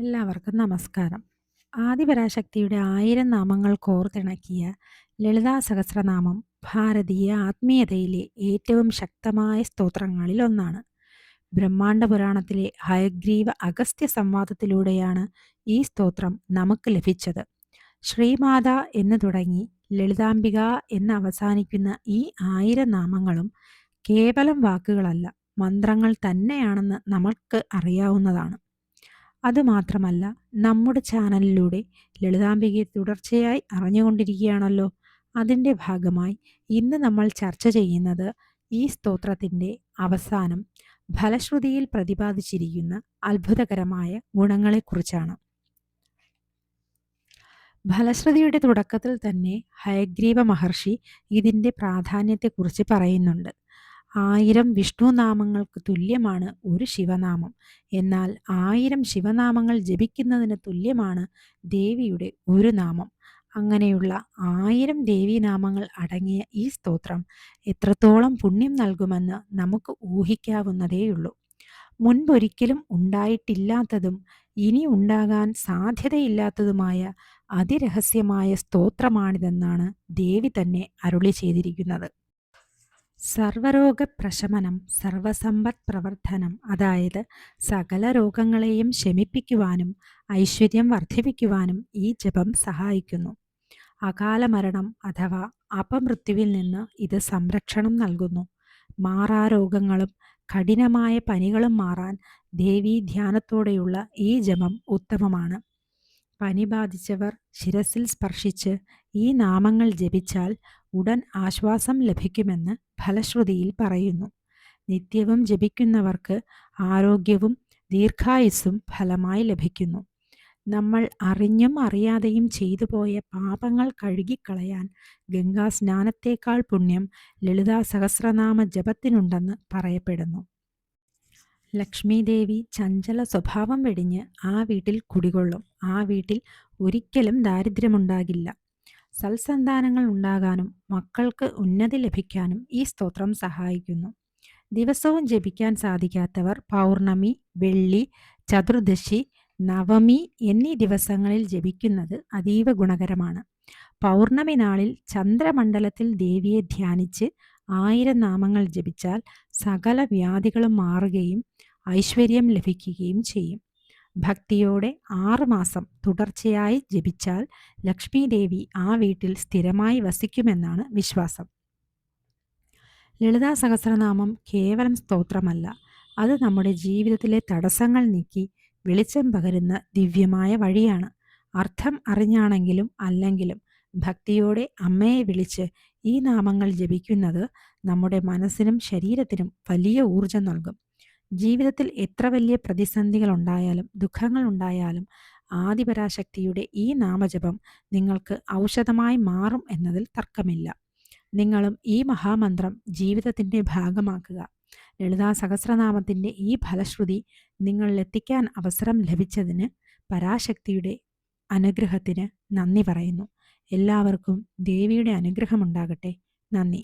എല്ലാവർക്കും നമസ്കാരം. ആദിപരാശക്തിയുടെ 1000 നാമങ്ങൾ കോർത്തിണക്കിയ ലളിതാ സഹസ്രനാമം ഭാരതീയ ആത്മീയതയിലെ ഏറ്റവും ശക്തമായ സ്തോത്രങ്ങളിൽ ഒന്നാണ്. ബ്രഹ്മാണ്ഡ പുരാണത്തിലെ ഹയഗ്രീവ അഗസ്ത്യ സംവാദത്തിലൂടെയാണ് ഈ സ്തോത്രം നമുക്ക് ലഭിച്ചത്. ശ്രീമാത എന്ന് തുടങ്ങി ലളിതാംബിക എന്ന് അവസാനിക്കുന്ന ഈ 1000 നാമങ്ങളും കേവലം വാക്കുകളല്ല, മന്ത്രങ്ങൾ തന്നെയാണെന്ന് നമുക്ക് അറിയാവുന്നതാണ്. അതുമാത്രമല്ല, നമ്മുടെ ചാനലിലൂടെ ലളിതാംബികയെ തുടർച്ചയായി അറിഞ്ഞുകൊണ്ടിരിക്കുകയാണല്ലോ. അതിൻ്റെ ഭാഗമായി ഇന്ന് നമ്മൾ ചർച്ച ചെയ്യുന്നത് ഈ സ്തോത്രത്തിൻ്റെ അവസാനം ഫലശ്രുതിയിൽ പ്രതിപാദിച്ചിരിക്കുന്ന അത്ഭുതകരമായ ഗുണങ്ങളെക്കുറിച്ചാണ്. ഫലശ്രുതിയുടെ തുടക്കത്തിൽ തന്നെ ഹയഗ്രീവ മഹർഷി ഇതിൻ്റെ പ്രാധാന്യത്തെക്കുറിച്ച് പറയുന്നുണ്ട്. 1000 വിഷ്ണു നാമങ്ങൾക്ക് തുല്യമാണ് ഒരു ശിവനാമം. എന്നാൽ 1000 ശിവനാമങ്ങൾ ജപിക്കുന്നതിന് തുല്യമാണ് ദേവിയുടെ ഒരു നാമം. അങ്ങനെയുള്ള 1000 ദേവീനാമങ്ങൾ അടങ്ങിയ ഈ സ്തോത്രം എത്രത്തോളം പുണ്യം നൽകുമെന്ന് നമുക്ക് ഊഹിക്കാവുന്നതേയുള്ളൂ. മുൻപൊരിക്കലും ഉണ്ടായിട്ടില്ലാത്തതും ഇനി ഉണ്ടാകാൻ സാധ്യതയില്ലാത്തതുമായ അതിരഹസ്യമായ സ്തോത്രമാണിതെന്നാണ് ദേവി തന്നെ അരുളി ചെയ്തിരിക്കുന്നത്. സർവരോഗ പ്രശമനം, സർവസമ്പദ് പ്രവർത്തനം, അതായത് സകല രോഗങ്ങളെയും ശമിപ്പിക്കുവാനും ഐശ്വര്യം വർദ്ധിപ്പിക്കുവാനും ഈ ജപം സഹായിക്കുന്നു. അകാല മരണം അഥവാ അപമൃത്യുവിൽ നിന്ന് ഇത് സംരക്ഷണം നൽകുന്നു. മാറാരോഗങ്ങളും കഠിനമായ പനികളും മാറാൻ ദേവീ ധ്യാനത്തോടെയുള്ള ഈ ജപം ഉത്തമമാണ്. പനി ബാധിച്ചവർ ശിരസിൽ സ്പർശിച്ച് ഈ നാമങ്ങൾ ജപിച്ചാൽ ഉടൻ ആശ്വാസം ലഭിക്കുമെന്ന് ഫലശ്രുതിയിൽ പറയുന്നു. നിത്യവും ജപിക്കുന്നവർക്ക് ആരോഗ്യവും ദീർഘായുസ്സും ഫലമായി ലഭിക്കുന്നു. നമ്മൾ അറിഞ്ഞും അറിയാതെയും ചെയ്തു പോയ പാപങ്ങൾ കഴുകിക്കളയാൻ ഗംഗാസ്നാനത്തേക്കാൾ പുണ്യം ലളിതാ സഹസ്രനാമ ജപത്തിനുണ്ടെന്ന് പറയപ്പെടുന്നു. ലക്ഷ്മീദേവി ചഞ്ചല സ്വഭാവം വെടിഞ്ഞ് ആ വീട്ടിൽ കുടികൊള്ളും. ആ വീട്ടിൽ ഒരിക്കലും ദാരിദ്ര്യമുണ്ടാകില്ല. സൽസന്താനങ്ങൾ ഉണ്ടാകാനും മക്കൾക്ക് ഉന്നതി ലഭിക്കാനും ഈ സ്തോത്രം സഹായിക്കുന്നു. ദിവസവും ജപിക്കാൻ സാധിക്കാത്തവർ പൗർണമി, വെള്ളി, ചതുർദശി, നവമി എന്നീ ദിവസങ്ങളിൽ ജപിക്കുന്നത് അതീവ ഗുണകരമാണ്. പൗർണമി നാളിൽ ചന്ദ്രമണ്ഡലത്തിൽ ദേവിയെ ധ്യാനിച്ച് 1000 നാമങ്ങൾ ജപിച്ചാൽ സകല വ്യാധികളും മാറുകയും ഐശ്വര്യം ലഭിക്കുകയും ചെയ്യും. ഭക്തിയോടെ 6 മാസം തുടർച്ചയായി ജപിച്ചാൽ ലക്ഷ്മീദേവി ആ വീട്ടിൽ സ്ഥിരമായി വസിക്കുമെന്നാണ് വിശ്വാസം. ലളിതാ സഹസ്രനാമം കേവലം സ്തോത്രമല്ല, അത് നമ്മുടെ ജീവിതത്തിലെ തടസ്സങ്ങൾ നീക്കി വെളിച്ചം പകരുന്ന ദിവ്യമായ വഴിയാണ്. അർത്ഥം അറിഞ്ഞാണെങ്കിലും അല്ലെങ്കിലും ഭക്തിയോടെ അമ്മയെ വിളിച്ച് ഈ നാമങ്ങൾ ജപിക്കുന്നത് നമ്മുടെ മനസ്സിനും ശരീരത്തിനും വലിയ ഊർജം നൽകും. ജീവിതത്തിൽ എത്ര വലിയ പ്രതിസന്ധികൾ ഉണ്ടായാലും ദുഃഖങ്ങൾ ഉണ്ടായാലും ആദിപരാശക്തിയുടെ ഈ നാമജപം നിങ്ങൾക്ക് ഔഷധമായി മാറും എന്നതിൽ തർക്കമില്ല. നിങ്ങളും ഈ മഹാമന്ത്രം ജീവിതത്തിൻ്റെ ഭാഗമാക്കുക. ലളിതാ സഹസ്രനാമത്തിൻ്റെ ഈ ഫലശ്രുതി നിങ്ങളിലെത്തിക്കാൻ അവസരം ലഭിച്ചതിന് പരാശക്തിയുടെ അനുഗ്രഹത്തിന് നന്ദി പറയുന്നു. എല്ലാവർക്കും ദേവിയുടെ അനുഗ്രഹമുണ്ടാകട്ടെ. നന്ദി.